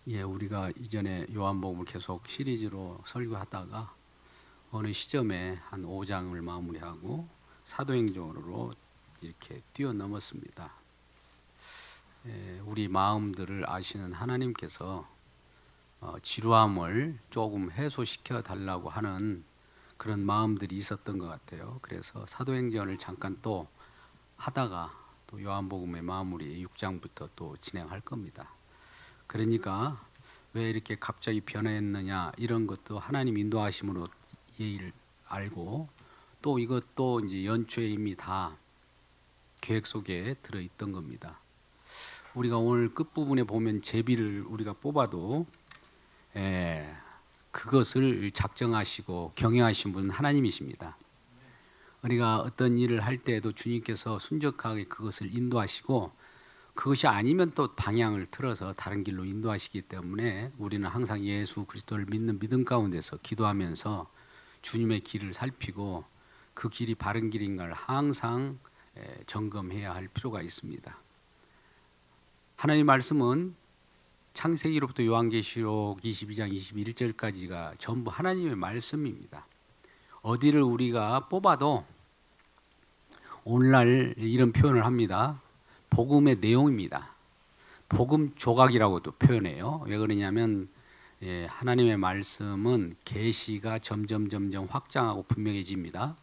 우리가 이전에 요한복음을 계속 시리즈로 설교하다가 어느 시점에 한 5장을 마무리하고 사도행전으로 이렇게 뛰어넘었습니다. 우리 마음들을 아시는 하나님께서 지루함을 조금 해소시켜 달라고 하는 그런 마음들이 있었던 것 같아요. 그래서 사도행전을 잠깐 또 하다가 또 요한복음의 마무리 6장부터 또 진행할 겁니다. 그러니까 왜 이렇게 갑자기 변했느냐 이런 것도 하나님 인도하심으로 예의를 알고, 또 이것도 이제 연초에 이미 다 계획 속에 들어 있던 겁니다. 우리가 오늘 끝부분에 보면 제비를 우리가 뽑아도 그것을 작정하시고 경영하신 분은 하나님이십니다. 우리가 어떤 일을 할 때에도 주님께서 순적하게 그것을 인도하시고, 그것이 아니면 또 방향을 틀어서 다른 길로 인도하시기 때문에 우리는 항상 예수 그리스도를 믿는 믿음 가운데서 기도하면서 주님의 길을 살피고 그 길이 바른 길인가를 항상 점검해야 할 필요가 있습니다. 하나님 말씀은 창세기로부터 요한계시록 22장 21절까지가 전부 하나님의 말씀입니다. 어디를 우리가 뽑아도 오늘날 이런 표현을 합니다. 복음의 내용입니다. 복음 조각이라고도 표현해요. 왜 그러냐면 하나님의 말씀은 계시가 점점 확장하고 분명해집니다.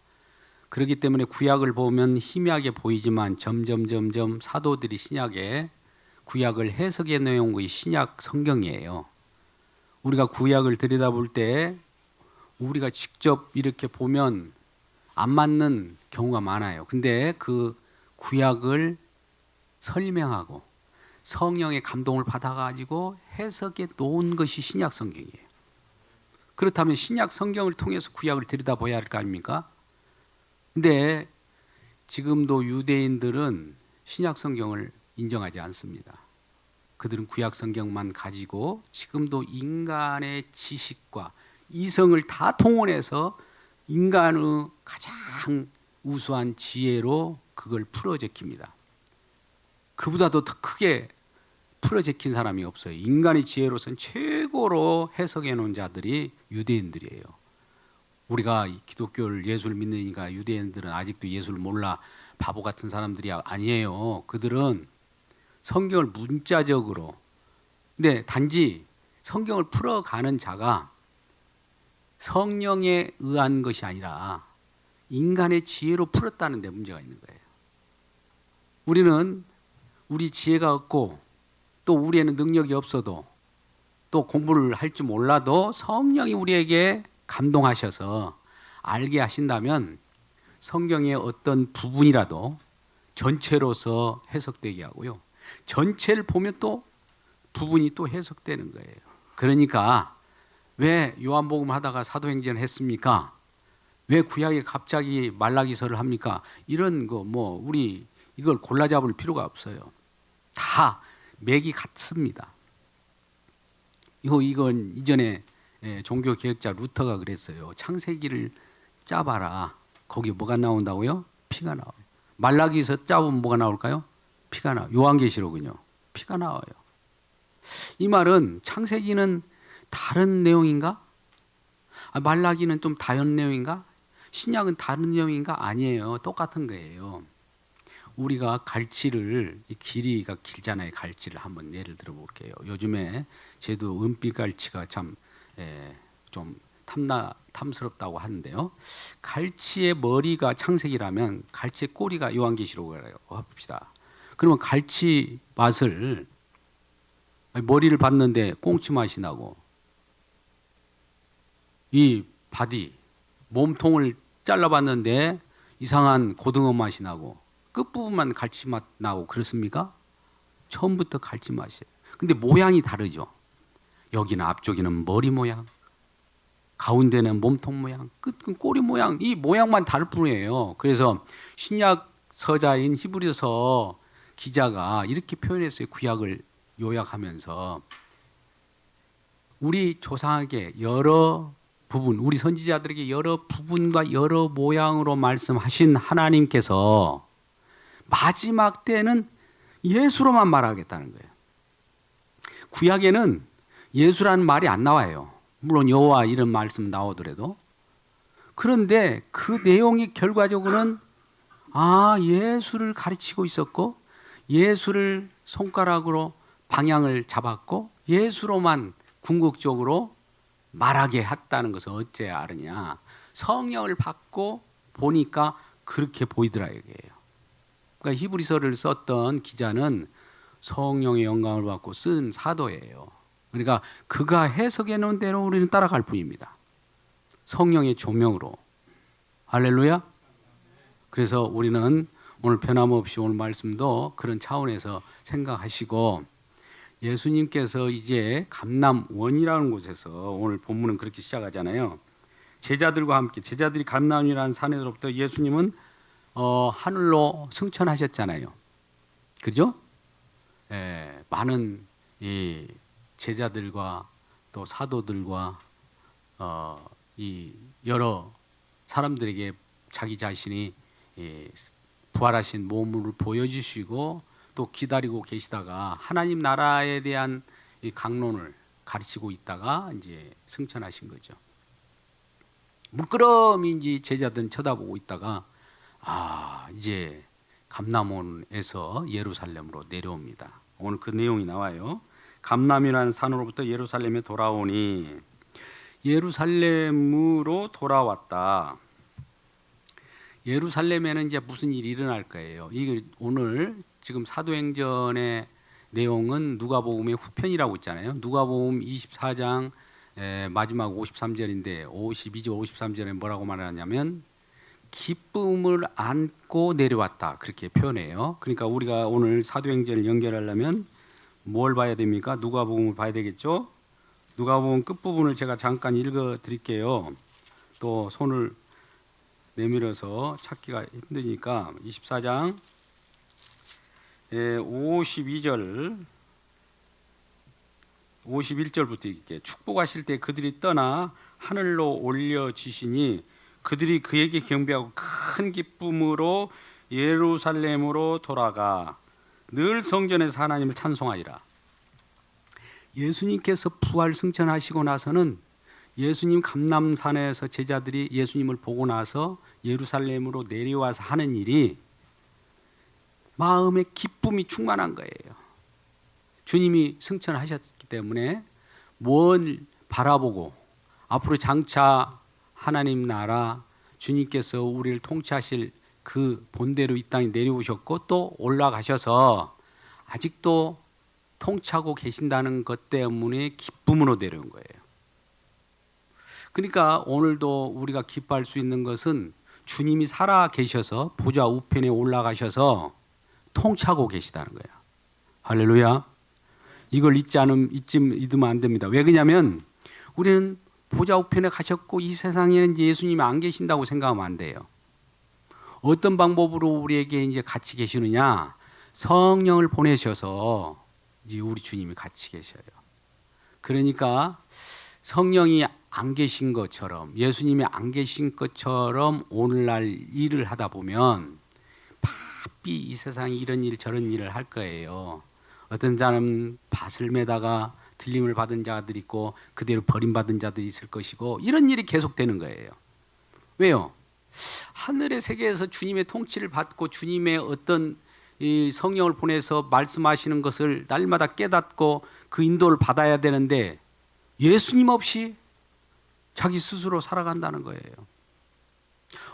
그렇기 때문에 구약을 보면 희미하게 보이지만 점점 사도들이 신약에 구약을 해석해 놓은 것이 신약 성경이에요. 우리가 구약을 들여다볼 때 우리가 직접 이렇게 보면 안 맞는 경우가 많아요. 근데 그 구약을 설명하고 성령의 감동을 받아가지고 해석해 놓은 것이 신약 성경이에요. 그렇다면 신약 성경을 통해서 구약을 들여다봐야 할 거 아닙니까? 근데 지금도 유대인들은 신약 성경을 인정하지 않습니다. 그들은 구약 성경만 가지고 지금도 인간의 지식과 이성을 다 동원해서 인간의 가장 우수한 지혜로 그걸 풀어 제낍니다. 그보다도 더 크게 풀어 제낀 사람이 없어요. 인간의 지혜로서는 최고로 해석해 놓은 자들이 유대인들이에요. 우리가 기독교를 예수를 믿으니까 유대인들은 아직도 예수를 몰라 바보 같은 사람들이 아니에요. 그들은 성경을 문자적으로, 근데 단지 성경을 풀어가는 자가 성령에 의한 것이 아니라 인간의 지혜로 풀었다는 데 문제가 있는 거예요. 우리는 우리 지혜가 없고 또 우리에는 능력이 없어도 또 공부를 할 줄 몰라도 성령이 우리에게 감동하셔서 알게 하신다면 성경의 어떤 부분이라도 전체로서 해석되게 하고요. 전체를 보면 또 부분이 또 해석되는 거예요. 그러니까 왜 요한복음 하다가 사도행전을 했습니까? 왜 구약에 갑자기 말라기서를 합니까? 이런 거 우리 이걸 골라 잡을 필요가 없어요. 다 맥이 같습니다. 이건 이전에 종교 개혁자 루터가 그랬어요. 창세기를 짜봐라. 거기 뭐가 나온다고요? 피가 나와요. 말라기서 짜보면 뭐가 나올까요? 피가 나와요. 요한계시록은요, 피가 나와요. 이 말은 창세기는 다른 내용인가? 말라기는 좀 다른 내용인가? 신약은 다른 내용인가? 아니에요. 똑같은 거예요. 우리가 갈치를, 길이가 길잖아요. 갈치를 한번 예를 들어 볼게요. 요즘에 쟤도 은빛 갈치가 참 좀 탐스럽다고 하는데요. 갈치의 머리가 창세기라면 갈치의 꼬리가 요한계시록이라고 합시다. 그러면 갈치 맛을, 머리를 봤는데 꽁치 맛이 나고, 이 바디 몸통을 잘라봤는데 이상한 고등어 맛이 나고, 끝부분만 갈치 맛 나고 그렇습니까? 처음부터 갈치 맛이에요. 근데 모양이 다르죠. 여기는 앞쪽에는 머리 모양, 가운데는 몸통 모양, 끝은 꼬리 모양, 이 모양만 다를 뿐이에요. 그래서 신약 서자인 히브리서 기자가 이렇게 표현했어요. 구약을 요약하면서 우리 조상에게 여러 부분, 우리 선지자들에게 여러 부분과 여러 모양으로 말씀하신 하나님께서 마지막 때는 예수로만 말하겠다는 거예요. 구약에는 예수라는 말이 안 나와요. 물론 여호와 이런 말씀 나오더라도. 그런데 그 내용이 결과적으로는 예수를 가르치고 있었고 예수를 손가락으로 방향을 잡았고 예수로만 궁극적으로 말하게 했다는 것을 어째 알으냐. 성령을 받고 보니까 그렇게 보이더라 이거예요. 그러니까 히브리서를 썼던 기자는 성령의 영감을 받고 쓴 사도예요. 그러니까 그가 해석해 놓은 대로 우리는 따라갈 뿐입니다. 성령의 조명으로. 할렐루야. 그래서 우리는 오늘 변함없이 오늘 말씀도 그런 차원에서 생각하시고 예수님께서 이제 감람원이라는 곳에서 오늘 본문은 그렇게 시작하잖아요. 제자들과 함께 제자들이 감람이라는 산에서부터 예수님은 하늘로 승천하셨잖아요. 그죠? 많은 이 제자들과 또 사도들과 이 여러 사람들에게 자기 자신이 부활하신 몸을 보여주시고 또 기다리고 계시다가 하나님 나라에 대한 이 강론을 가르치고 있다가 이제 승천하신 거죠. 물끄러미 제자들은 쳐다보고 있다가 이제 감람원에서 예루살렘으로 내려옵니다. 오늘 그 내용이 나와요. 감람이라는 산으로부터 예루살렘에 돌아오니 예루살렘으로 돌아왔다. 예루살렘에는 이제 무슨 일이 일어날 거예요. 이게 오늘 지금 사도행전의 내용은 누가복음의 후편이라고 있잖아요. 누가복음 24장 마지막 53절인데 52절 53절에 뭐라고 말하냐면 기쁨을 안고 내려왔다 그렇게 표현해요. 그러니까 우리가 오늘 사도행전을 연결하려면 뭘 봐야 됩니까? 누가복음을 봐야 되겠죠. 누가복음 끝부분을 제가 잠깐 읽어 드릴게요. 또 손을 내밀어서 찾기가 힘드니까 24장 52절 51절부터 이렇게 축복하실 때 그들이 떠나 하늘로 올려지시니 그들이 그에게 경배하고 큰 기쁨으로 예루살렘으로 돌아가 늘 성전에서 하나님을 찬송하리라. 예수님께서 부활 승천하시고 나서는 예수님 감람산에서 제자들이 예수님을 보고 나서 예루살렘으로 내려와서 하는 일이 마음에 기쁨이 충만한 거예요. 주님이 승천하셨기 때문에 뭘 바라보고 앞으로 장차 하나님 나라 주님께서 우리를 통치하실 그 본대로 이 땅에 내려오셨고 또 올라가셔서 아직도 통치하고 계신다는 것 때문에 기쁨으로 내려온 거예요. 그러니까 오늘도 우리가 기뻐할 수 있는 것은 주님이 살아 계셔서 보좌 우편에 올라가셔서 통치하고 계시다는 거예요. 할렐루야. 이걸 잊으면 안 됩니다. 왜 그러냐면 우리는 보좌 우편에 가셨고 이 세상에는 예수님이 안 계신다고 생각하면 안 돼요. 어떤 방법으로 우리에게 이제 같이 계시느냐? 성령을 보내셔서 이제 우리 주님이 같이 계셔요. 그러니까 성령이 안 계신 것처럼 예수님이 안 계신 것처럼 오늘날 일을 하다 보면 바삐 이 세상에 이런 일 저런 일을 할 거예요. 어떤 사람은 밭을 매다가 들림을 받은 자들 있고 그대로 버림받은 자들이 있을 것이고 이런 일이 계속되는 거예요. 왜요? 하늘의 세계에서 주님의 통치를 받고 주님의 어떤 이 성령을 보내서 말씀하시는 것을 날마다 깨닫고 그 인도를 받아야 되는데 예수님 없이 자기 스스로 살아간다는 거예요.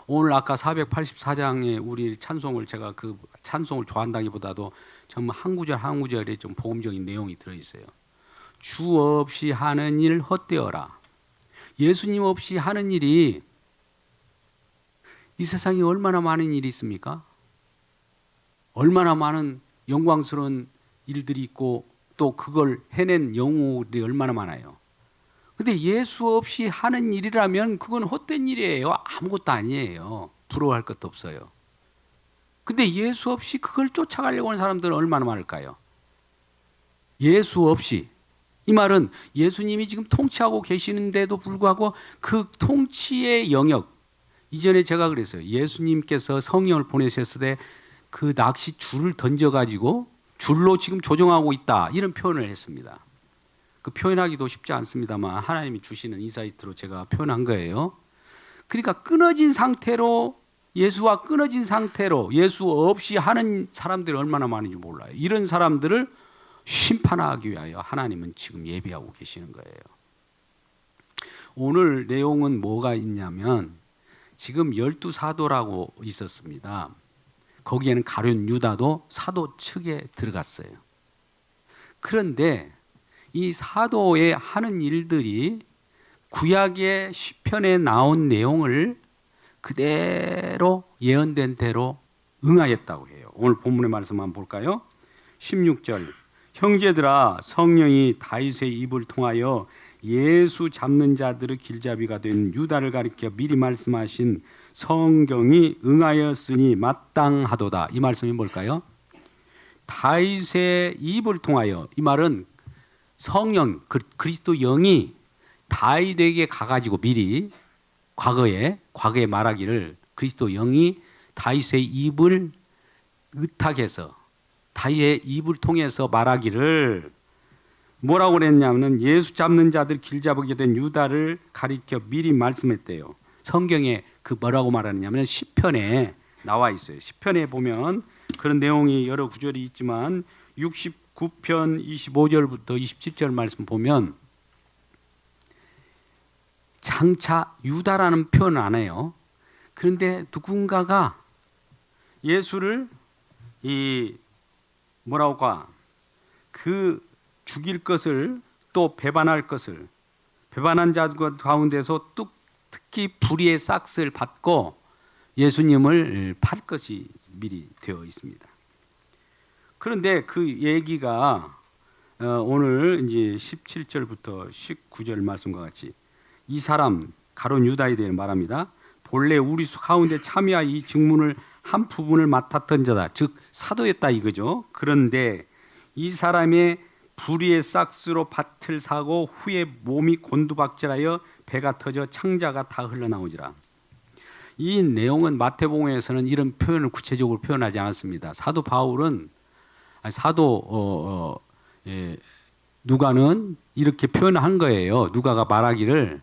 오늘 아까 484장에 우리 찬송을 제가 그 찬송을 좋아한다기보다도 정말 한 구절 한 구절에 좀 복음적인 내용이 들어있어요. 주 없이 하는 일 헛되어라. 예수님 없이 하는 일이 이 세상에 얼마나 많은 일이 있습니까? 얼마나 많은 영광스러운 일들이 있고 또 그걸 해낸 영웅들이 얼마나 많아요. 근데 예수 없이 하는 일이라면 그건 헛된 일이에요. 아무것도 아니에요. 부러워할 것도 없어요. 근데 예수 없이 그걸 쫓아가려고 하는 사람들은 얼마나 많을까요? 예수 없이. 이 말은 예수님이 지금 통치하고 계시는데도 불구하고 그 통치의 영역, 이전에 제가 그랬어요. 예수님께서 성령을 보내셨을 때 그 낚시 줄을 던져가지고 줄로 지금 조정하고 있다 이런 표현을 했습니다. 그 표현하기도 쉽지 않습니다만 하나님이 주시는 인사이트로 제가 표현한 거예요. 그러니까 끊어진 상태로, 예수와 끊어진 상태로 예수 없이 하는 사람들이 얼마나 많은지 몰라요. 이런 사람들을 심판하기 위하여 하나님은 지금 예비하고 계시는 거예요. 오늘 내용은 뭐가 있냐면, 지금 12사도라고 있었습니다. 거기에는 가룟 유다도 사도 측에 들어갔어요. 그런데 이 사도의 하는 일들이 구약의 시편에 나온 내용을 그대로 예언된 대로 응하였다고 해요. 오늘 본문의 말씀 한번 볼까요? 16절, 형제들아, 성령이 다윗의 입을 통하여 예수 잡는 자들의 길잡이가 된 유다를 가리켜 미리 말씀하신 성경이 응하였으니 마땅하도다. 이 말씀이 뭘까요? 다윗의 입을 통하여, 이 말은 성령, 그리스도 영이 다윗에게 가가지고 미리 과거에 말하기를, 그리스도 영이 다윗의 입을 의탁해서 다윗의 입을 통해서 말하기를 뭐라고 그랬냐면, 예수 잡는 자들 길잡게 된 유다를 가리켜 미리 말씀했대요. 성경에 그 뭐라고 말하느냐면 시편에 나와 있어요. 시편에 보면 그런 내용이 여러 구절이 있지만 69편 25절부터 27절 말씀 보면 장차 유다라는 표현을 안 해요. 그런데 누군가가 예수를 그 죽일 것을, 또 배반할 것을, 배반한 자 가운데서 특히 불의의 싹스를 받고 예수님을 팔 것이 미리 되어 있습니다. 그런데 그 얘기가 오늘 이제 17절부터 19절 말씀과 같이 이 사람 가룟 유다에 대해 말합니다. 본래 우리 가운데 참여하 이 직문을 한 부분을 맡았던 자다. 즉 사도였다 이거죠. 그런데 이 사람의 불의의 싹스로 밭을 사고 후에 몸이 곤두박질하여 배가 터져 창자가 다 흘러나오지라. 이 내용은 마태복음에서는 이런 표현을 구체적으로 표현하지 않았습니다. 사도 바울은 누가는 이렇게 표현한 거예요. 누가가 말하기를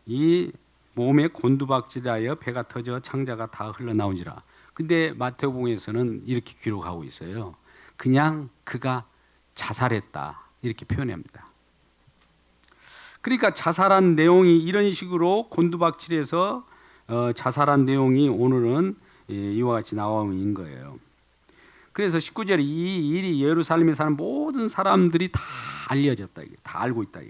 이 몸에 곤두박질하여 배가 터져 창자가 다 흘러나오지라. 근데 마태복음에서는 이렇게 기록하고 있어요. 그냥 그가 자살했다 이렇게 표현합니다. 그러니까 자살한 내용이 이런 식으로 곤두박질해서 자살한 내용이 오늘은 이와 같이 나오는 거예요. 그래서 19절에 이 일이 예루살렘에 사는 모든 사람들이 다 알려졌다, 다 알고 있다.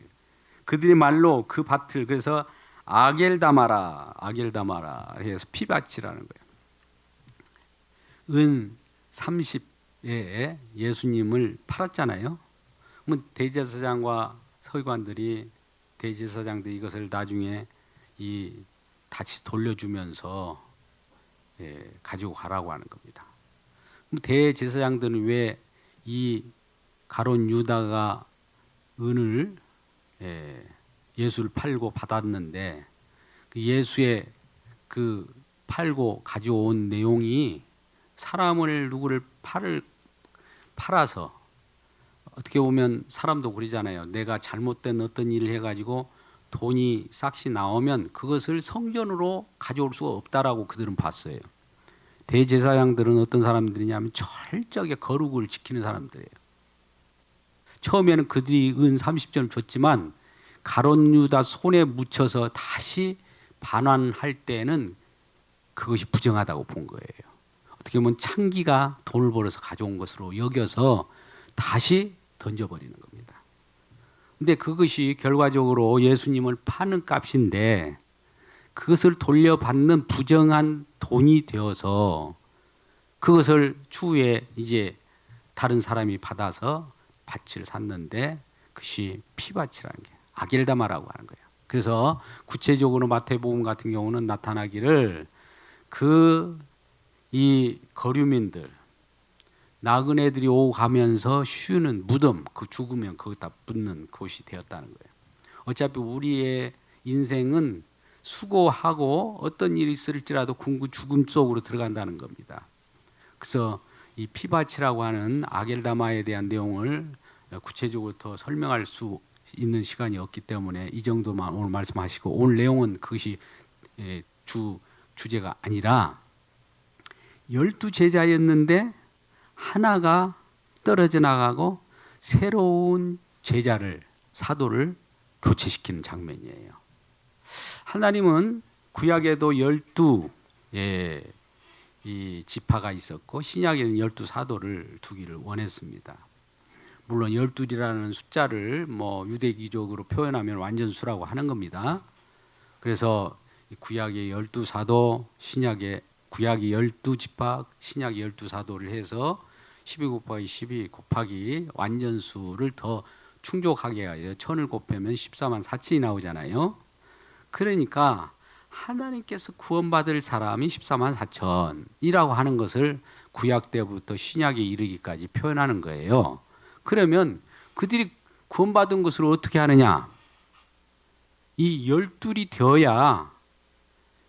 그들의 말로 그 밭을 그래서 아겔다마라 해서 피밭이라는 거예요. 은 30에 예수님을 팔았잖아요. 대제사장과 서기관들이, 대제사장들이 이것을 나중에 다시 돌려주면서 가지고 가라고 하는 겁니다. 대제사장들은 왜 이 가룟 유다가 은을 예수를 팔고 받았는데 그 예수의 그 팔고 가져온 내용이 사람을 누구를 팔아서, 어떻게 보면 사람도 그러잖아요. 내가 잘못된 어떤 일을 해가지고 돈이 싹시 나오면 그것을 성전으로 가져올 수가 없다라고 그들은 봤어요. 대제사장들은 어떤 사람들이냐면 철저하게 거룩을 지키는 사람들이에요. 처음에는 그들이 은 30전을 줬지만 가룟 유다 손에 묻혀서 다시 반환할 때는 그것이 부정하다고 본 거예요. 어떻게 보면 창기가 돈을 벌어서 가져온 것으로 여겨서 다시 던져버리는 겁니다. 근데 그것이 결과적으로 예수님을 파는 값인데 그것을 돌려받는 부정한 돈이 되어서 그것을 추후에 이제 다른 사람이 받아서 밭을 샀는데 그것이 피밭이라는 게 아겔다마라고 하는 거예요. 그래서 구체적으로 마태복음 같은 경우는 나타나기를 이 거류민들, 나그네들이 오고 가면서 쉬는 무덤, 그 죽으면 거기다 붙는 곳이 되었다는 거예요. 어차피 우리의 인생은 수고하고 어떤 일이 있을지라도 죽음 속으로 들어간다는 겁니다. 그래서 이 피밭이라고 하는 아겔다마에 대한 내용을 구체적으로 더 설명할 수 있는 시간이 없기 때문에 이 정도만 오늘 말씀하시고, 오늘 내용은 그것이 주제가 아니라 12제자였는데 하나가 떨어져 나가고 새로운 제자를, 사도를 교체시키는 장면이에요. 하나님은 구약에도 12 이 지파가 있었고 신약에는 12사도를 두기를 원했습니다. 물론 12이라는 숫자를 유대기적으로 표현하면 완전수라고 하는 겁니다. 그래서 구약의 12사도, 구약이 12지파, 신약이 12사도를 해서 12 곱하기 12 곱하기 완전수를 더 충족하게 해요. 1000을 곱하면 14만 4천이 나오잖아요. 그러니까 하나님께서 구원받을 사람이 14만 4천이라고 하는 것을 구약 때부터 신약에 이르기까지 표현하는 거예요. 그러면 그들이 구원받은 것을 어떻게 하느냐? 이 12이 되어야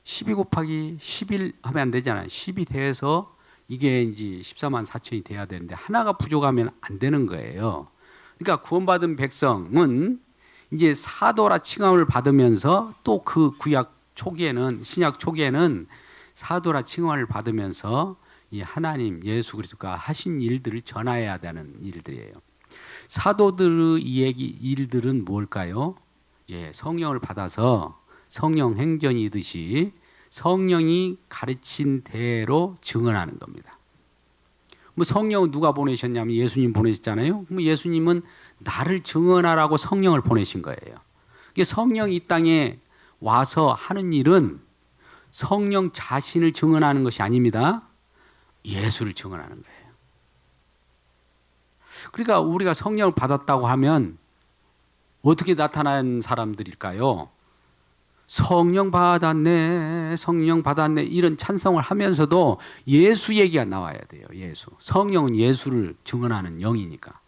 12 곱하기 11 하면 안 되잖아요. 10이 돼서 이게 이제 14만 4천이 돼야 되는데 하나가 부족하면 안 되는 거예요. 그러니까 구원받은 백성은 이제 사도라 칭함을 받으면서 또 그 구약 초기에는, 신약 초기에는 사도라 칭함을 받으면서 이 하나님 예수 그리스도가 하신 일들을 전해야 되는 일들이에요. 사도들의 일들은 뭘까요? 성령을 받아서 성령 행전이듯이 성령이 가르친 대로 증언하는 겁니다. 성령은 누가 보내셨냐면 예수님 보내셨잖아요. 그럼 예수님은 나를 증언하라고 성령을 보내신 거예요. 성령이 이 땅에 와서 하는 일은 성령 자신을 증언하는 것이 아닙니다. 예수를 증언하는 거예요. 그러니까 우리가 성령을 받았다고 하면 어떻게 나타난 사람들일까요? 성령 받았네, 성령 받았네 이런 찬송을 하면서도 예수 얘기가 나와야 돼요. 예수. 성령은 예수를 증언하는 영이니까.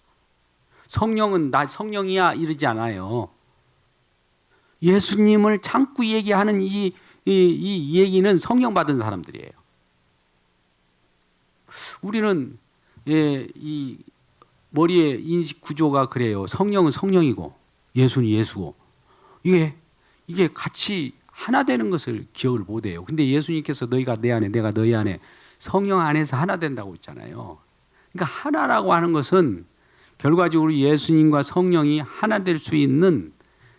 성령은 나 성령이야 이러지 않아요. 예수님을 참고 얘기하는 이 얘기는 성령 받은 사람들이에요. 우리는 이 머리의 인식 구조가 그래요. 성령은 성령이고 예수는 예수고 이게 같이 하나 되는 것을 기억을 못해요. 근데 예수님께서 너희가 내 안에 내가 너희 안에 성령 안에서 하나 된다고 했잖아요. 그러니까 하나라고 하는 것은 결과적으로 예수님과 성령이 하나 될 수 있는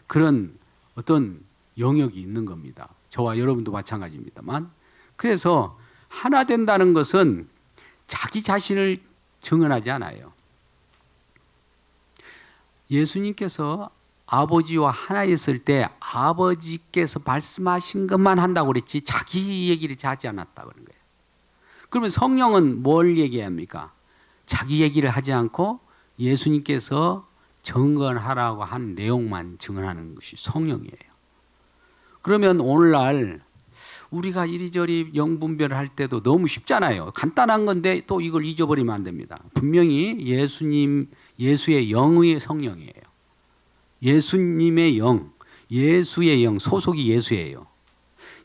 그런 어떤 영역이 있는 겁니다. 저와 여러분도 마찬가지입니다만. 그래서 하나 된다는 것은 자기 자신을 증언하지 않아요. 예수님께서 아버지와 하나였을 때 아버지께서 말씀하신 것만 한다고 그랬지 자기 얘기를 하지 않았다고 그런 거예요. 그러면 성령은 뭘 얘기합니까? 자기 얘기를 하지 않고 예수님께서 증언하라고 한 내용만 증언하는 것이 성령이에요. 그러면 오늘날 우리가 이리저리 영분별을 할 때도 너무 쉽잖아요. 간단한 건데 또 이걸 잊어버리면 안 됩니다. 분명히 예수의 영의 성령이에요. 예수님의 영, 예수의 영, 소속이 예수예요.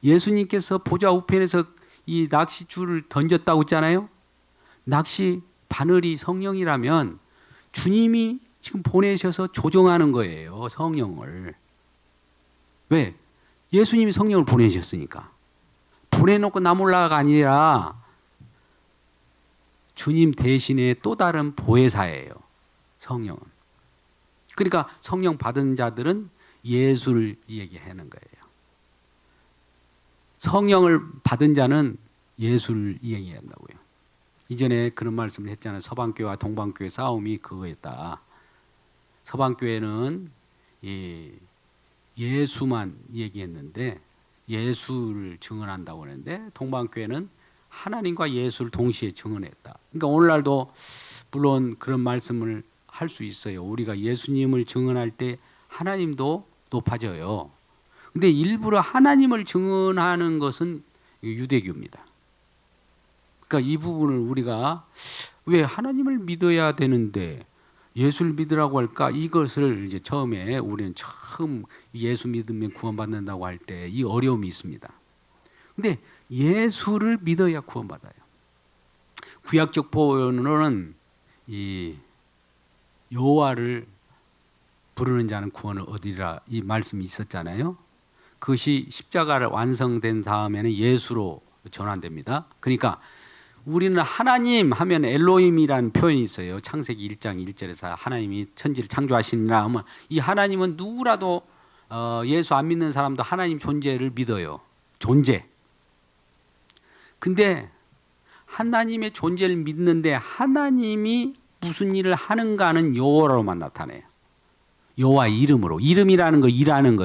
예수님께서 보좌 우편에서 이 낚시줄을 던졌다고 했잖아요. 낚시 바늘이 성령이라면 주님이 지금 보내셔서 조정하는 거예요. 성령을. 왜? 예수님이 성령을 보내셨으니까. 보내놓고 나 몰라가 아니라 주님 대신에 또 다른 보혜사예요. 성령은. 그러니까 성령 받은 자들은 예수를 얘기하는 거예요. 성령을 받은 자는 예수를 얘기한다고요. 이전에 그런 말씀을 했잖아요. 서방교회와 동방교회 싸움이 그거였다. 서방교회는 예수만 얘기했는데 예수를 증언한다고 했는데 동방교회는 하나님과 예수를 동시에 증언했다. 그러니까 오늘날도 물론 그런 말씀을 할 수 있어요. 우리가 예수님을 증언할 때 하나님도 높아져요. 근데 일부러 하나님을 증언하는 것은 유대교입니다. 그러니까 이 부분을 우리가 왜 하나님을 믿어야 되는데 예수를 믿으라고 할까? 이것을 이제 처음에 우리는 처음 예수 믿으면 구원받는다고 할 때 이 어려움이 있습니다. 근데 예수를 믿어야 구원받아요. 구약적 표현으로는 이 여호와를 부르는 자는 구원을 얻으리라 이 말씀이 있었잖아요. 그것이 십자가를 완성된 다음에는 예수로 전환됩니다. 그러니까 우리는 하나님 하면 엘로힘이라는 표현이 있어요. 창세기 1장 1절에서 하나님이 천지를 창조하시니라 하면 이 하나님은 누구라도 예수 안 믿는 사람도 하나님 존재를 믿어요. 존재. 근데 하나님의 존재를 믿는데 하나님이 무슨 일을 하는가는 여호와로만 나타내요. 여호와 이름으로. 이름이라는 거, 일하는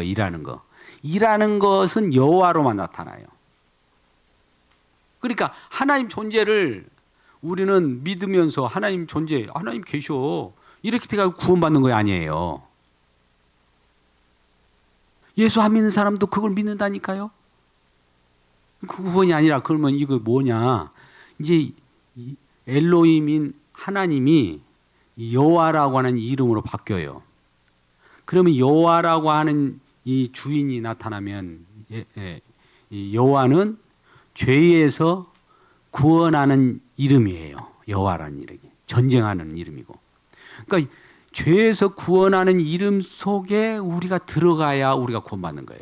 거. 일하는 것은 여호와로만 나타나요. 그러니까 하나님 존재를 우리는 믿으면서 하나님 존재, 하나님 계셔. 이렇게 돼가지고 구원받는 거 아니에요. 예수 안 믿는 사람도 그걸 믿는다니까요. 그 구원이 아니라 그러면 이거 뭐냐. 이제 엘로힘인 하나님이 여호와라고 하는 이름으로 바뀌어요. 그러면 여호와라고 하는 이 주인이 나타나면 이 여호와는 죄에서 구원하는 이름이에요. 여호와라는 이름이 전쟁하는 이름이고. 그러니까 죄에서 구원하는 이름 속에 우리가 들어가야 우리가 구원받는 거예요.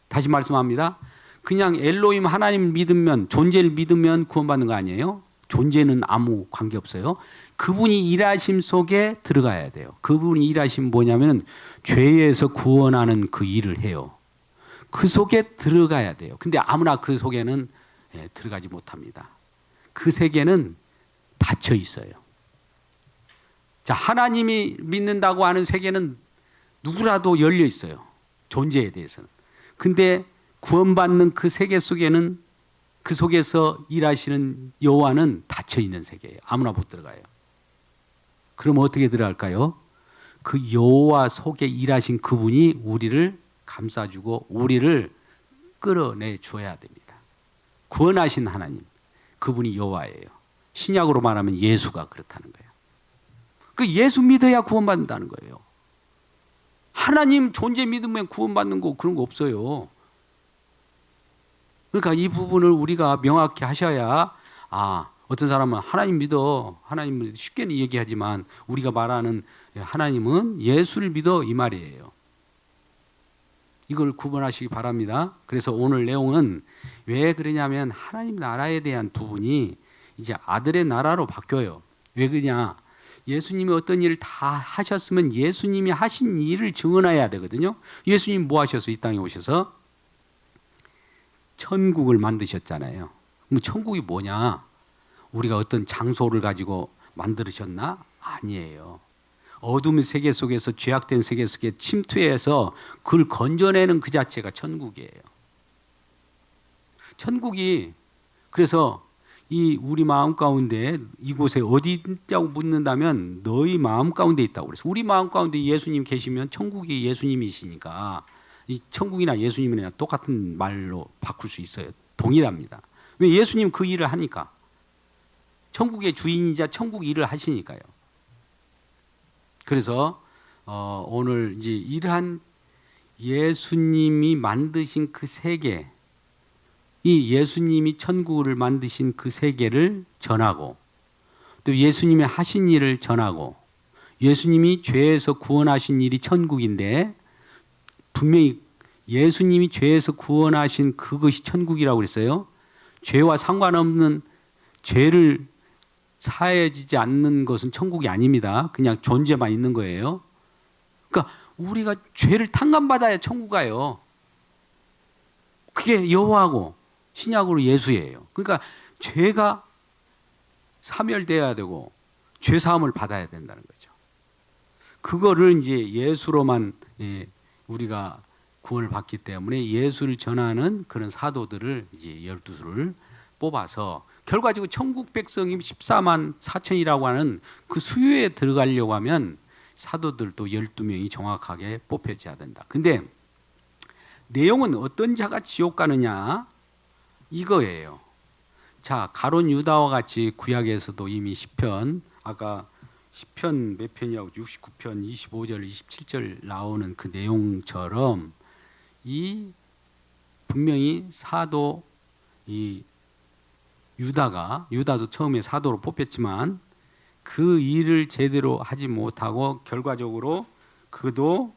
다시 말씀합니다. 그냥 엘로힘 하나님 믿으면 존재를 믿으면 구원받는 거 아니에요. 존재는 아무 관계없어요. 그분이 일하심 속에 들어가야 돼요. 그분이 일하심 뭐냐면 죄에서 구원하는 그 일을 해요. 그 속에 들어가야 돼요. 근데 아무나 그 속에는 들어가지 못합니다. 그 세계는 닫혀 있어요. 자, 하나님이 믿는다고 하는 세계는 누구라도 열려 있어요. 존재에 대해서는. 근데 구원받는 그 세계 속에는 그 속에서 일하시는 여호와는 닫혀 있는 세계예요. 아무나 못 들어가요. 그럼 어떻게 들어갈까요? 그 여호와 속에 일하신 그분이 우리를 감싸주고 우리를 끌어내 주어야 됩니다. 구원하신 하나님, 그분이 여호와예요. 신약으로 말하면 예수가 그렇다는 거예요. 그 예수 믿어야 구원받는다는 거예요. 하나님 존재 믿으면 구원받는 거 그런 거 없어요. 그러니까 이 부분을 우리가 명확히 하셔야 어떤 사람은 하나님 믿어. 하나님은 쉽게는 얘기하지만 우리가 말하는 하나님은 예수를 믿어 이 말이에요. 이걸 구분하시기 바랍니다. 그래서 오늘 내용은 왜 그러냐면 하나님 나라에 대한 부분이 이제 아들의 나라로 바뀌어요. 왜 그러냐? 예수님이 어떤 일을 다 하셨으면 예수님이 하신 일을 증언해야 되거든요. 예수님 뭐 하셔서 이 땅에 오셔서 천국을 만드셨잖아요. 그럼 천국이 뭐냐? 우리가 어떤 장소를 가지고 만들으셨나? 아니에요. 어둠의 세계 속에서 죄악된 세계 속에 침투해서 그걸 건져내는 그 자체가 천국이에요. 천국이 그래서 이 우리 마음 가운데 이곳에 어디 있다고 묻는다면 너희 마음 가운데 있다고 그랬어요. 우리 마음 가운데 예수님 계시면 천국이 예수님이시니까 이 천국이나 예수님이나 똑같은 말로 바꿀 수 있어요. 동일합니다. 왜? 예수님 그 일을 하니까. 천국의 주인이자 천국 일을 하시니까요. 그래서 오늘 이제 이러한 예수님이 만드신 그 세계, 이 예수님이 천국을 만드신 그 세계를 전하고 또 예수님이 하신 일을 전하고 예수님이 죄에서 구원하신 일이 천국인데 분명히 예수님이 죄에서 구원하신 그것이 천국이라고 그랬어요. 죄와 상관없는 죄를 사해지지 않는 것은 천국이 아닙니다. 그냥 존재만 있는 거예요. 그러니까 우리가 죄를 탕감받아야 천국 가요. 그게 여호와고 신약으로 예수예요. 그러니까 죄가 사멸돼야 되고 죄 사함을 받아야 된다는 거죠. 그거를 이제 예수로만 우리가 구원을 받기 때문에 예수를 전하는 그런 사도들을 이제 12수를 뽑아서 결과적으로 천국 백성이 14만 4천이라고 하는 그 수요에 들어가려고 하면 사도들도 12명이 정확하게 뽑혀져야 된다. 근데 내용은 어떤 자가 지옥 가느냐 이거예요. 자, 가룟 유다와 같이 구약에서도 이미 시편 아까 시편 몇 편이라고 69편 25절 27절 나오는 그 내용처럼 이 분명히 사도 이 유다도 처음에 사도로 뽑혔지만 그 일을 제대로 하지 못하고 결과적으로 그도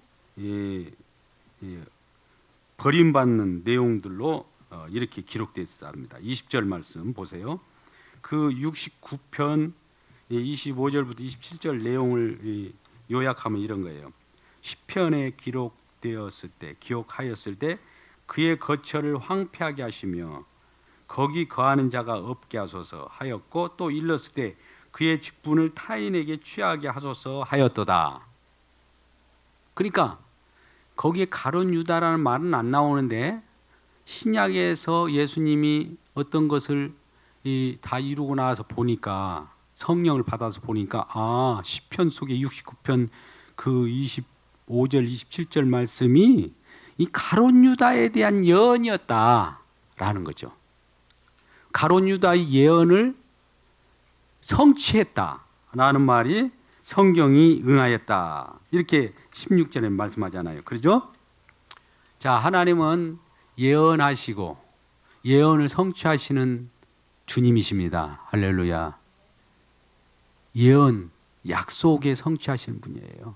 버림받는 내용들로 이렇게 기록되었습니다. 20절 말씀 보세요. 그 69편 25절부터 27절 내용을 요약하면 이런 거예요. 시편에 기록하였을 때 그의 거처를 황폐하게 하시며 거기 거하는 자가 없게 하소서 하였고, 또 일렀을 때 그의 직분을 타인에게 취하게 하소서 하였도다. 그러니까 거기에 가룟 유다라는 말은 안 나오는데 신약에서 예수님이 어떤 것을 다 이루고 나서 보니까, 성령을 받아서 보니까 시편 속에 69편 그 25절 27절 말씀이 이 가룟 유다에 대한 예언이었다라는 거죠. 가룟 유다의 예언을 성취했다라는 말이 성경이 응하였다, 이렇게 16절에 말씀하잖아요. 그렇죠? 자, 하나님은 예언하시고 예언을 성취하시는 주님이십니다. 할렐루야. 예언, 약속에 성취하시는 분이에요.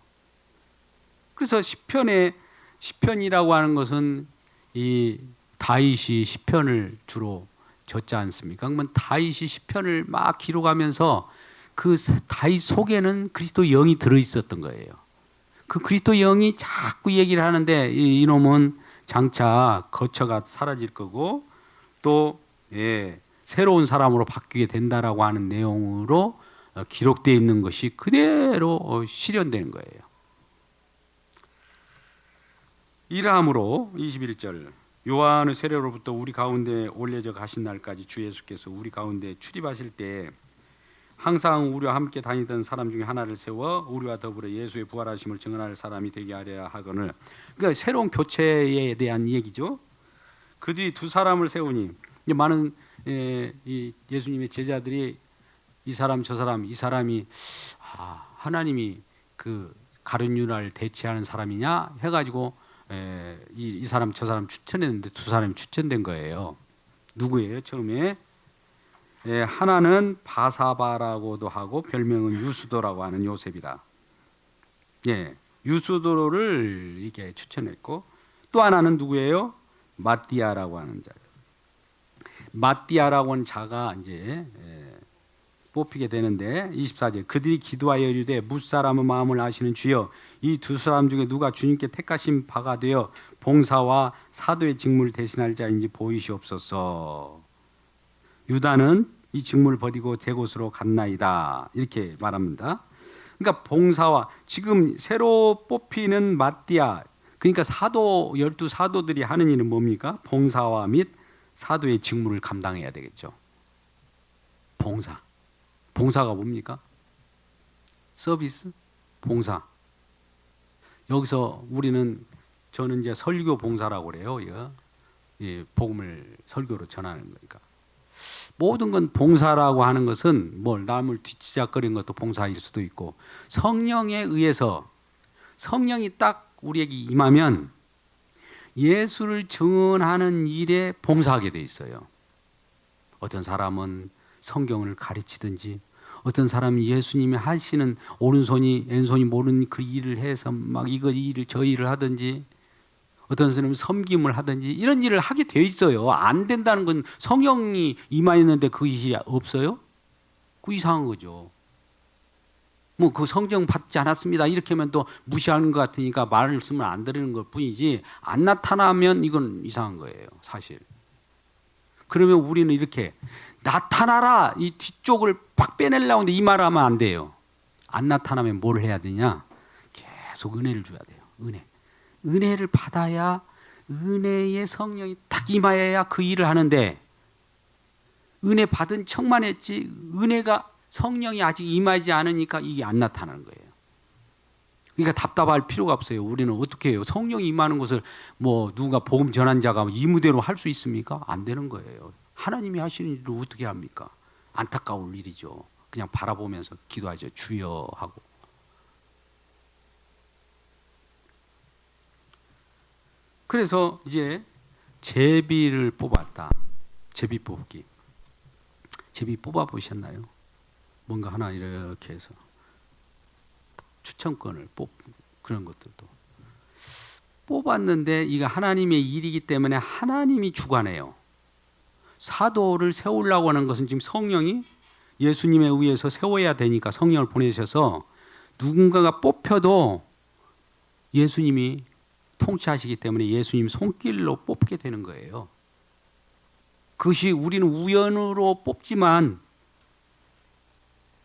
그래서 시편이라고 하는 것은 이 다윗이 시편을 주로 졌지 않습니까? 그러면 다윗이 시편을 막 기록하면서 그 다윗 속에는 그리스도 영이 들어 있었던 거예요. 그 그리스도 영이 자꾸 얘기를 하는데 이놈은 장차 거처가 사라질 거고 또 새로운 사람으로 바뀌게 된다라고 하는 내용으로 기록되어 있는 것이 그대로 실현되는 거예요. 이러함으로 21절 요한의 세례로부터 우리 가운데 올려져 가신 날까지 주 예수께서 우리 가운데 출입하실 때 항상 우리와 함께 다니던 사람 중에 하나를 세워 우리와 더불어 예수의 부활하심을 증언할 사람이 되게 하려 하거늘. 그러니까 새로운 교체에 대한 얘기죠. 그 뒤 두 사람을 세우니 이제 많은 이 예수님의 제자들이 이 사람 저 사람 이 사람이 하나님이 그 가룟 유다를 대체하는 사람이냐 해가지고 이 사람 저 사람 추천했는데 두 사람이 추천된 거예요. 누구예요? 처음에 하나는 바사바라고도 하고 별명은 유수도라고 하는 요셉이다. 유수도를 이렇게 추천했고, 또 하나는 누구예요? 마띠아라고 하는 자예요. 마띠아라고 하는 자가 이제 뽑히게 되는데 24절 그들이 기도하여 이르되 뭇사람의 마음을 아시는 주여 이 두 사람 중에 누가 주님께 택하신 바가 되어 봉사와 사도의 직무를 대신할 자인지 보이시옵소서. 유다는 이 직무를 버리고 제 곳으로 갔나이다, 이렇게 말합니다. 그러니까 봉사와 지금 새로 뽑히는 마띠아, 그러니까 사도 12사도들이 하는 일은 뭡니까? 봉사와 및 사도의 직무를 감당해야 되겠죠. 봉사가 뭡니까? 서비스, 봉사. 여기서 저는 이제 설교 봉사라고 그래요. 복음을 설교로 전하는 거니까. 모든 건 봉사라고 하는 것은 남을 뒤치작거리는 것도 봉사일 수도 있고, 성령에 의해서 성령이 딱 우리에게 임하면 예수를 증언하는 일에 봉사하게 돼 있어요. 어떤 사람은 성경을 가르치든지, 어떤 사람은 예수님이 하시는 오른손이 왼손이 모르는 그 일을 해서 막 이 일을 저 일을 하든지, 어떤 사람은 섬김을 하든지 이런 일을 하게 되어 있어요. 안 된다는 건 성령이 임하였는데 그 일이 없어요? 그 이상한 거죠. 그 성경 받지 않았습니다 이렇게 하면 또 무시하는 것 같으니까 말씀을 안 드리는 것 뿐이지, 안 나타나면 이건 이상한 거예요, 사실. 그러면 우리는 이렇게 나타나라, 이 뒤쪽을 팍 빼내려고 하는데 이 말을 하면 안 돼요. 안 나타나면 뭘 해야 되냐? 계속 은혜를 줘야 돼요. 은혜를 받아야, 은혜의 성령이 딱 임하여야 그 일을 하는데, 은혜 받은 척만 했지 은혜가 성령이 아직 임하지 않으니까 이게 안 나타나는 거예요. 그러니까 답답할 필요가 없어요. 우리는 어떻게 해요? 성령이 임하는 것을 누가 복음 전한 자가 이 무대로 할 수 있습니까? 안 되는 거예요. 하나님이 하시는 일을 어떻게 합니까? 안타까울 일이죠. 그냥 바라보면서 기도하죠. 주여 하고. 그래서 이제 제비를 뽑았다. 제비 뽑기. 제비 뽑아 보셨나요? 뭔가 하나 이렇게 해서 추천권을 그런 것들도 뽑았는데 이게 하나님의 일이기 때문에 하나님이 주관해요. 사도를 세우려고 하는 것은 지금 성령이 예수님에 의해서 세워야 되니까 성령을 보내셔서 누군가가 뽑혀도 예수님이 통치하시기 때문에 예수님 손길로 뽑게 되는 거예요. 그것이 우리는 우연으로 뽑지만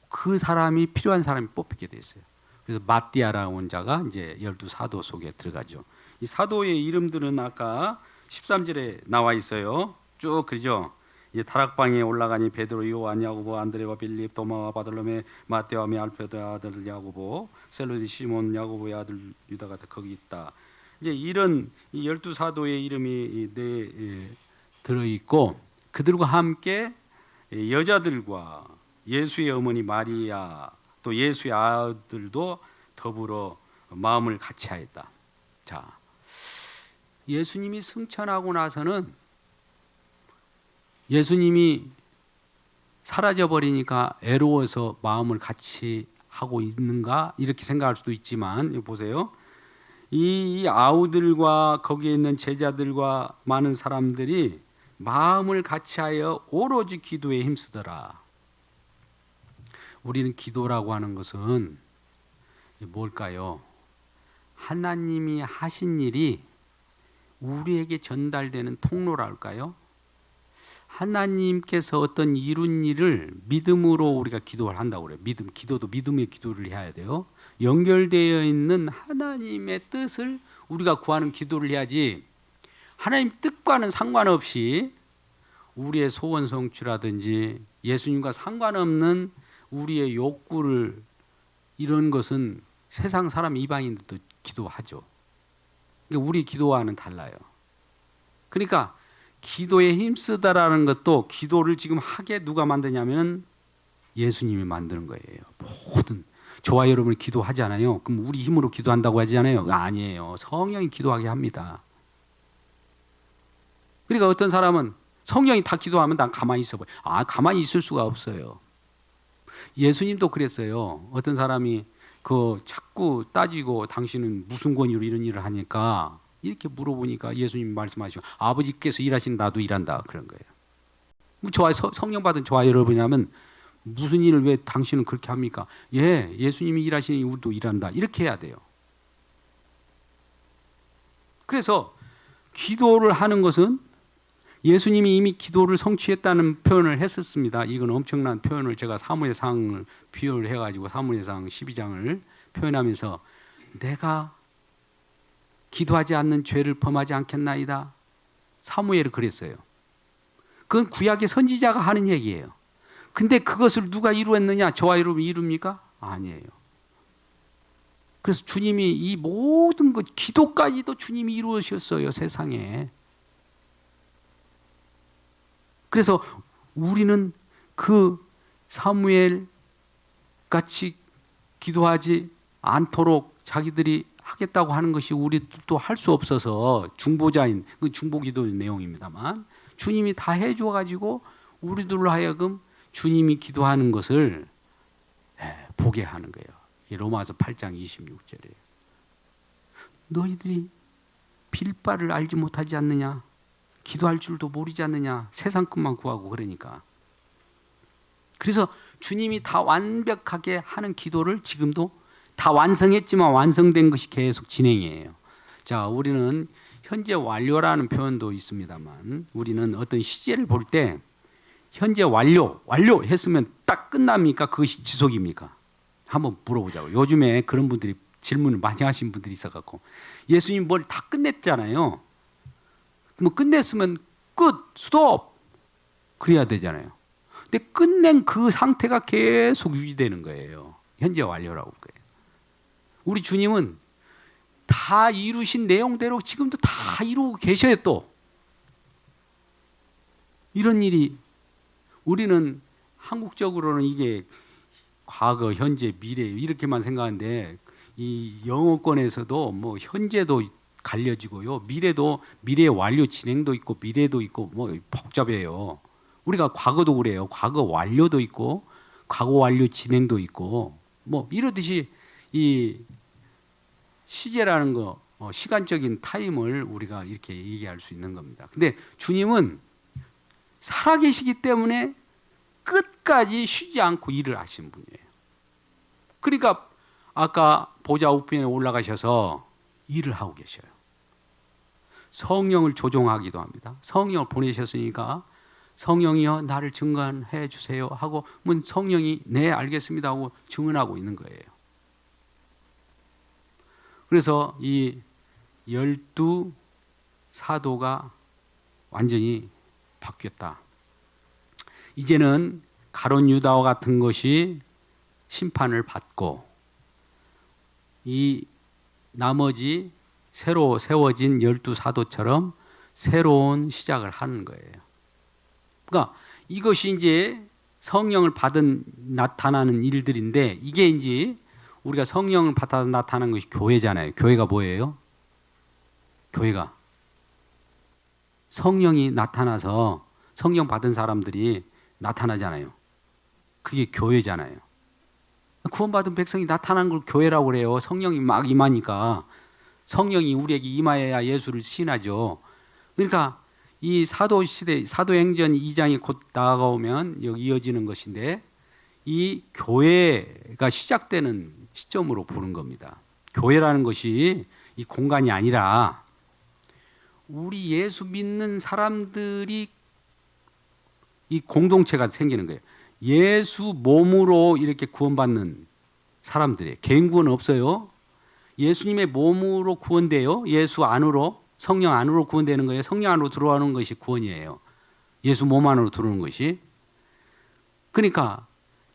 그 사람이 필요한 사람이 뽑히게 됐어요. 그래서 마띠아라는 자가 이제 12사도 속에 들어가죠. 이 사도의 이름들은 아까 13절에 나와 있어요. 쭉 그러죠. 이제 다락방에 올라가니 베드로, 요한, 야고보, 안드레와 빌립, 도마와 바돌로메, 마떼와 알페도의 아들 야고보, 셀로디 시몬, 야고보의 아들 유다가 거기 있다. 이제 이런 이 12사도의 이름이 들어 있고 그들과 함께 여자들과 예수의 어머니 마리아 또 예수의 아들도 더불어 마음을 같이 하였다. 자, 예수님이 승천하고 나서는 예수님이 사라져 버리니까 애로워서 마음을 같이 하고 있는가 이렇게 생각할 수도 있지만 보세요. 이 아우들과 거기에 있는 제자들과 많은 사람들이 마음을 같이하여 오로지 기도에 힘쓰더라. 우리는 기도라고 하는 것은 뭘까요? 하나님이 하신 일이 우리에게 전달되는 통로랄까요? 하나님께서 어떤 이룬 일을 믿음으로 우리가 기도를 한다고 그래요. 기도도 믿음의 기도를 해야 돼요. 연결되어 있는 하나님의 뜻을 우리가 구하는 기도를 해야지 하나님 뜻과는 상관없이 우리의 소원 성취라든지 예수님과 상관없는 우리의 욕구를 이런 것은 세상 사람 이방인들도 기도하죠. 그러니까 우리 기도와는 달라요. 그러니까 기도에 힘쓰다라는 것도 기도를 지금 하게 누가 만드냐면 예수님이 만드는 거예요. 모든 저와 여러분이 기도하잖아요. 그럼 우리 힘으로 기도한다고 하잖아요. 아니에요. 성령이 기도하게 합니다. 그러니까 어떤 사람은 성령이 다 기도하면 난 가만히 있어봐요. 가만히 있을 수가 없어요. 예수님도 그랬어요. 어떤 사람이 자꾸 따지고 당신은 무슨 권위로 이런 일을 하니까 이렇게 물어보니까 예수님 말씀하시고 아버지께서 일하시는 나도 일한다 그런 거예요. 성령 받은 저와 여러분이라면 무슨 일을 왜 당신은 그렇게 합니까? 예수님이 일하시니 우리도 일한다 이렇게 해야 돼요. 그래서 기도를 하는 것은 예수님이 이미 기도를 성취했다는 표현을 했었습니다. 이건 엄청난 표현을 제가 사무엘상을 비유를 해가지고 사무엘상 12장을 표현하면서 내가 기도하지 않는 죄를 범하지 않겠나이다. 사무엘이 그랬어요. 그건 구약의 선지자가 하는 얘기예요. 근데 그것을 누가 이루었느냐? 저와 여러분이 이룹니까? 아니에요. 그래서 주님이 이 모든 것, 기도까지도 주님이 이루셨어요, 세상에. 그래서 우리는 그 사무엘 같이 기도하지 않도록 자기들이 하겠다고 하는 것이 우리도 할 수 없어서 중보자인 그 중보기도 내용입니다만 주님이 다 해줘 가지고 우리들로 하여금 주님이 기도하는 것을 보게 하는 거예요. 로마서 8장 26절에 너희들이 빌 바를 알지 못하지 않느냐? 기도할 줄도 모르지 않느냐? 세상 것만 구하고 그러니까. 그래서 주님이 다 완벽하게 하는 기도를 지금도 다 완성했지만 완성된 것이 계속 진행이에요. 자, 우리는 현재 완료라는 표현도 있습니다만 우리는 어떤 시제를 볼 때 현재 완료했으면 딱 끝납니까? 그것이 지속입니까? 한번 물어보자고요. 요즘에 그런 분들이 질문을 많이 하신 분들이 있어갖고 예수님 뭘 다 끝냈잖아요. 뭐 끝냈으면 끝, 스톱 그래야 되잖아요. 근데 끝낸 그 상태가 계속 유지되는 거예요. 현재 완료라고 거예요. 우리 주님은 다 이루신 내용대로 지금도 다 이루고 계셔요. 또 이런 일이 우리는 한국적으로는 이게 과거, 현재, 미래 이렇게만 생각하는데 이 영어권에서도 뭐 현재도 갈려지고요. 미래의 완료 진행도 있고 미래도 있고 뭐 복잡해요. 우리가 과거도 그래요. 과거 완료도 있고 과거 완료 진행도 있고 뭐 이러듯이 이 시제라는 거 시간적인 타임을 우리가 이렇게 얘기할 수 있는 겁니다. 근데 주님은 살아계시기 때문에 끝까지 쉬지 않고 일을 하신 분이에요. 그러니까 아까 보좌 우편에 올라가셔서 일을 하고 계셔요. 성령을 조종하기도 합니다. 성령을 보내셨으니까 성령이여 나를 증언해 주세요 하고 성령이 네 알겠습니다 하고 증언하고 있는 거예요. 그래서 이 12 사도가 완전히 바뀌었다. 이제는 가룟 유다와 같은 것이 심판을 받고 이 나머지 새로 세워진 12 사도처럼 새로운 시작을 하는 거예요. 그러니까 이것이 이제 성령을 받은 나타나는 일들인데 이게 이제 우리가 성령을 받아 나타나는 것이 교회잖아요. 교회가 뭐예요? 교회가 성령이 나타나서 성령 받은 사람들이 나타나잖아요. 그게 교회잖아요. 구원받은 백성이 나타난 걸 교회라고 그래요. 성령이 막 임하니까 성령이 우리에게 임하여야 예수를 시인하죠. 그러니까 이 사도시대 사도행전 2장이 곧 나아가오면 여기 이어지는 것인데 이 교회가 시작되는 시점으로 보는 겁니다. 교회라는 것이 이 공간이 아니라 우리 예수 믿는 사람들이 이 공동체가 생기는 거예요. 예수 몸으로 이렇게 구원받는 사람들이에요. 개인 구원은 없어요. 예수님의 몸으로 구원돼요. 예수 안으로 성령 안으로 구원되는 거예요. 성령 안으로 들어오는 것이 구원이에요. 예수 몸 안으로 들어오는 것이. 그러니까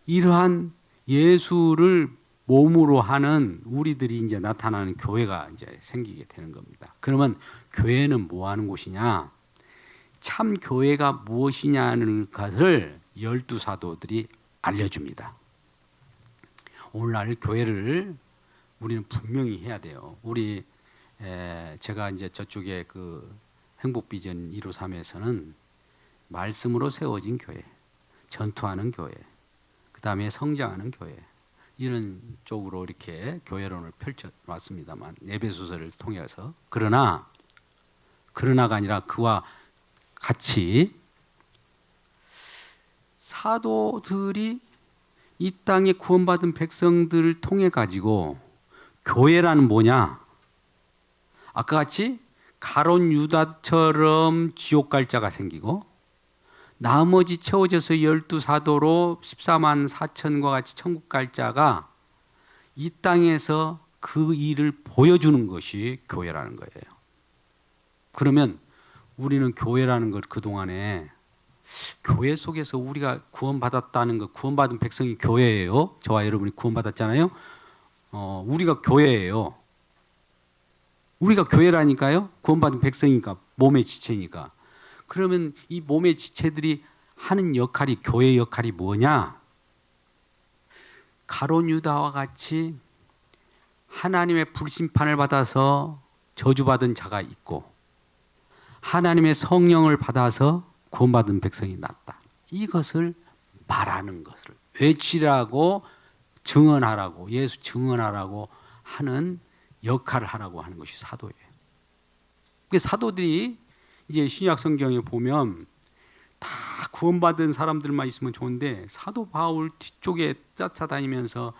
이러한 예수를 몸으로 하는 우리들이 이제 나타나는 교회가 이제 생기게 되는 겁니다. 그러면 교회는 뭐 하는 곳이냐? 참 교회가 무엇이냐는 것을 12 사도들이 알려줍니다. 오늘날 교회를 우리는 분명히 해야 돼요. 제가 이제 저쪽에 그 행복비전 153에서는 말씀으로 세워진 교회, 전투하는 교회, 그 다음에 성장하는 교회, 이런 쪽으로 이렇게 교회론을 펼쳐왔습니다만 에베소서를 통해서 그러나가 아니라 그와 같이 사도들이 이 땅에 구원받은 백성들을 통해 가지고 교회라는 뭐냐? 아까 같이 가룟 유다처럼 지옥 갈 자가 생기고 나머지 채워져서 12 사도로 14만 4천과 같이 천국 갈 자가 이 땅에서 그 일을 보여주는 것이 교회라는 거예요. 그러면 우리는 교회라는 걸 그동안에 교회 속에서 우리가 구원받았다는 것, 구원받은 백성이 교회예요. 저와 여러분이 구원받았잖아요. 우리가 교회예요. 우리가 교회라니까요. 구원받은 백성이니까, 몸의 지체니까. 그러면 이 몸의 지체들이 하는 역할이, 교회 역할이 뭐냐? 가룟 유다와 같이 하나님의 불심판을 받아서 저주받은 자가 있고 하나님의 성령을 받아서 구원받은 백성이 났다. 이것을 말하는 것을 외치라고 증언하라고 예수 증언하라고 하는 역할을 하라고 하는 것이 사도예요. 사도들이 이제 신약 성경에 보면 다 구원받은 사람들만 있으면 좋은데 사도 바울 뒤쪽에 쫓아다니면서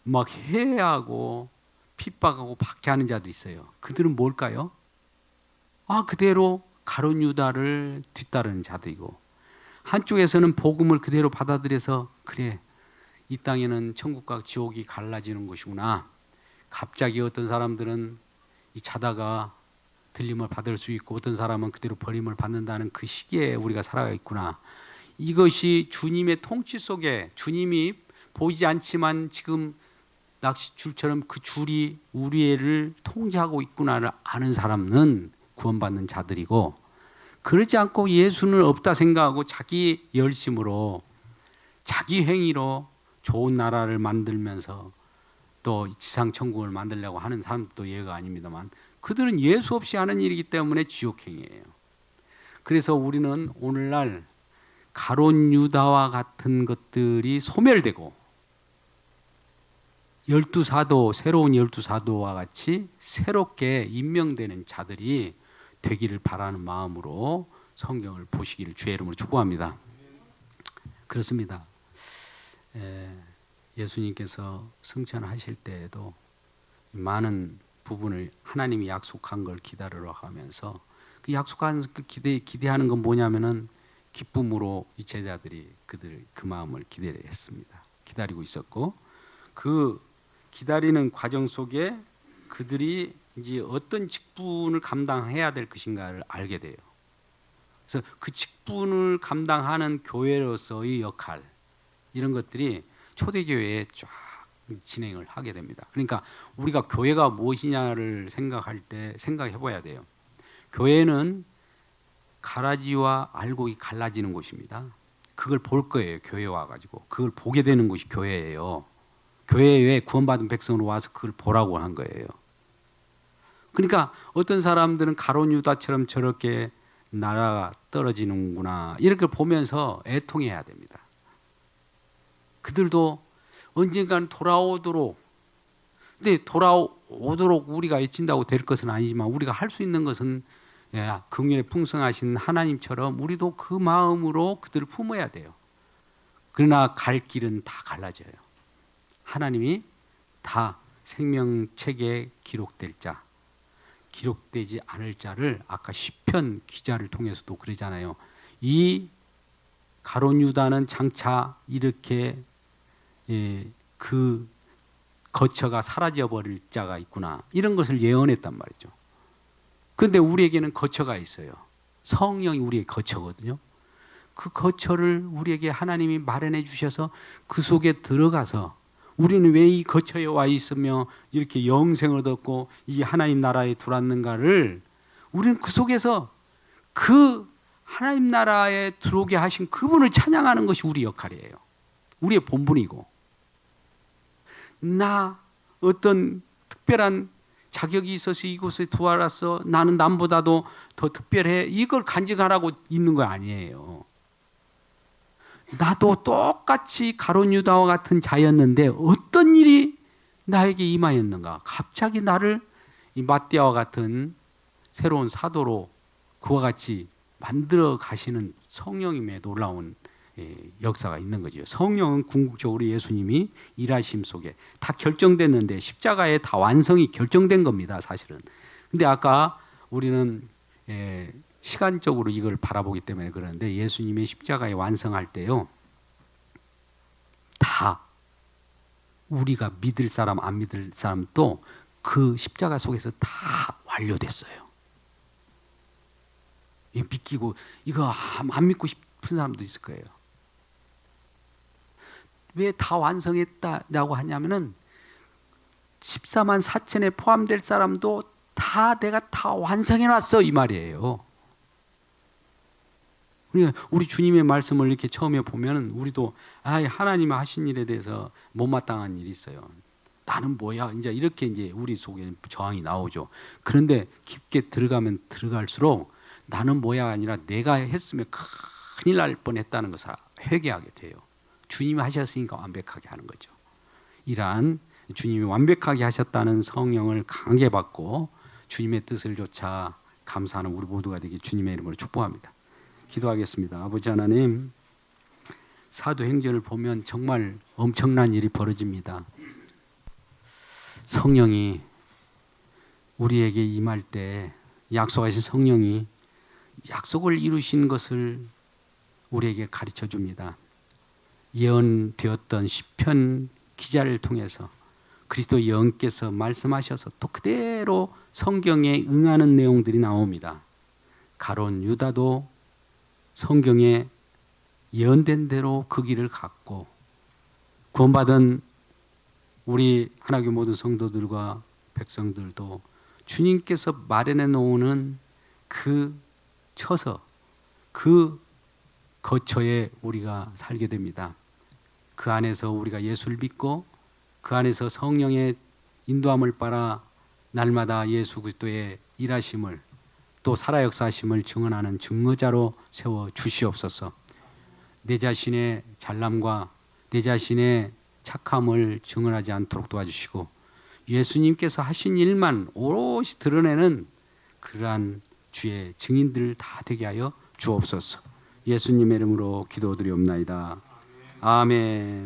막 해하고 핍박하고 박해하는 자도 있어요. 그들은 뭘까요? 그대로 가룟 유다를 뒤따르는 자들이고 한쪽에서는 복음을 그대로 받아들여서 그래 이 땅에는 천국과 지옥이 갈라지는 것이구나. 갑자기 어떤 사람들은 이 자다가 들림을 받을 수 있고 어떤 사람은 그대로 버림을 받는다는 그 시기에 우리가 살아가 있구나. 이것이 주님의 통치 속에 주님이 보이지 않지만 지금 낚싯줄처럼 그 줄이 우리를 통제하고 있구나를 아는 사람은 구원받는 자들이고 그렇지 않고 예수는 없다 생각하고 자기 열심으로 자기 행위로 좋은 나라를 만들면서 또 지상 천국을 만들려고 하는 사람도 예가 아닙니다만 그들은 예수 없이 하는 일이기 때문에 지옥행이에요. 그래서 우리는 오늘날 가룟 유다와 같은 것들이 소멸되고 열두 사도, 새로운 열두 사도와 같이 새롭게 임명되는 자들이 되기를 바라는 마음으로 성경을 보시기를 주의 이름으로 축복합니다. 그렇습니다. 예수님께서 승천하실 때에도 많은 부분을 하나님이 약속한 걸 기다리러 가면서 그 약속한 그 기대하는 건 뭐냐면은 기쁨으로 이 제자들이 그 마음을 기다렸습니다. 기다리고 있었고 그 기다리는 과정 속에 그들이 이제 어떤 직분을 감당해야 될 것인가를 알게 돼요. 그래서 그 직분을 감당하는 교회로서의 역할 이런 것들이 초대교회에 쫙 진행을 하게 됩니다. 그러니까 우리가 교회가 무엇이냐를 생각할 때 생각해 봐야 돼요. 교회는 가라지와 알곡이 갈라지는 곳입니다. 그걸 볼 거예요. 교회 와가지고 그걸 보게 되는 곳이 교회예요. 교회에 구원받은 백성으로 와서 그걸 보라고 한 거예요. 그러니까 어떤 사람들은 가룟 유다처럼 저렇게 나라가 떨어지는구나 이렇게 보면서 애통해야 됩니다. 그들도 언젠가는 돌아오도록, 근데 돌아오도록 우리가 애친다고 될 것은 아니지만 우리가 할 수 있는 것은 긍휼에 풍성하신 하나님처럼 우리도 그 마음으로 그들을 품어야 돼요. 그러나 갈 길은 다 갈라져요. 하나님이 다 생명책에 기록될 자, 기록되지 않을 자를 아까 시편 기자를 통해서도 그러잖아요. 이 가룟 유다는 장차 이렇게 그 거처가 사라져 버릴 자가 있구나 이런 것을 예언했단 말이죠. 그런데 우리에게는 거처가 있어요. 성령이 우리의 거처거든요. 그 거처를 우리에게 하나님이 마련해 주셔서 그 속에 들어가서 우리는 왜 이 거처에 와 있으며 이렇게 영생을 얻었고 이 하나님 나라에 들어왔는가를 우리는 그 속에서 그 하나님 나라에 들어오게 하신 그분을 찬양하는 것이 우리 역할이에요. 우리의 본분이고 나 어떤 특별한 자격이 있어서 이곳에 들어와서 나는 남보다도 더 특별해 이걸 간증하라고 있는 거 아니에요. 나도 똑같이 가룟 유다와 같은 자였는데 어떤 일이 나에게 임하였는가. 갑자기 나를 이 마띠아와 같은 새로운 사도로 그와 같이 만들어 가시는 성령님의 놀라운 역사가 있는 거죠. 성령은 궁극적으로 예수님이 일하심 속에 다 결정됐는데 십자가에 다 완성이 결정된 겁니다. 사실은. 근데 아까 우리는 시간적으로 이걸 바라보기 때문에 그러는데 예수님의 십자가에 완성할 때요. 다 우리가 믿을 사람 안 믿을 사람도 그 십자가 속에서 다 완료됐어요. 믿기고 이거 안 믿고 싶은 사람도 있을 거예요. 왜 다 완성했다고 하냐면은 14만 4천에 포함될 사람도 다 내가 다 완성해놨어 이 말이에요. 그러니까 우리 주님의 말씀을 이렇게 처음에 보면 우리도 하나님이 하신 일에 대해서 못마땅한 일이 있어요. 나는 뭐야? 이제 이렇게 이제 우리 속에 저항이 나오죠. 그런데 깊게 들어가면 들어갈수록 나는 뭐야 아니라 내가 했으면 큰일 날 뻔했다는 것을 회개하게 돼요. 주님이 하셨으니까 완벽하게 하는 거죠. 이러한 주님이 완벽하게 하셨다는 성령을 강하게 받고 주님의 뜻을 좇아 감사하는 우리 모두가 되길 주님의 이름으로 축복합니다. 기도하겠습니다. 아버지 하나님, 사도행전을 보면 정말 엄청난 일이 벌어집니다. 성령이 우리에게 임할 때 약속하신 성령이 약속을 이루신 것을 우리에게 가르쳐 줍니다. 예언되었던 시편 기자를 통해서 그리스도 영께서 말씀하셔서 또 그대로 성경에 응하는 내용들이 나옵니다. 가룟 유다도 성경에 예언된 대로 그 길을 갔고 구원받은 우리 하나교회 모든 성도들과 백성들도 주님께서 마련해 놓은 그 처서 그 거처에 우리가 살게 됩니다. 그 안에서 우리가 예수를 믿고 그 안에서 성령의 인도함을 따라 날마다 예수 그리스도의 일하심을 또 살아 역사하심을 증언하는 증거자로 세워 주시옵소서. 내 자신의 잘남과 내 자신의 착함을 증언하지 않도록 도와주시고 예수님께서 하신 일만 오롯이 드러내는 그러한 주의 증인들 다 되게 하여 주옵소서. 예수님의 이름으로 기도드리옵나이다. 아멘.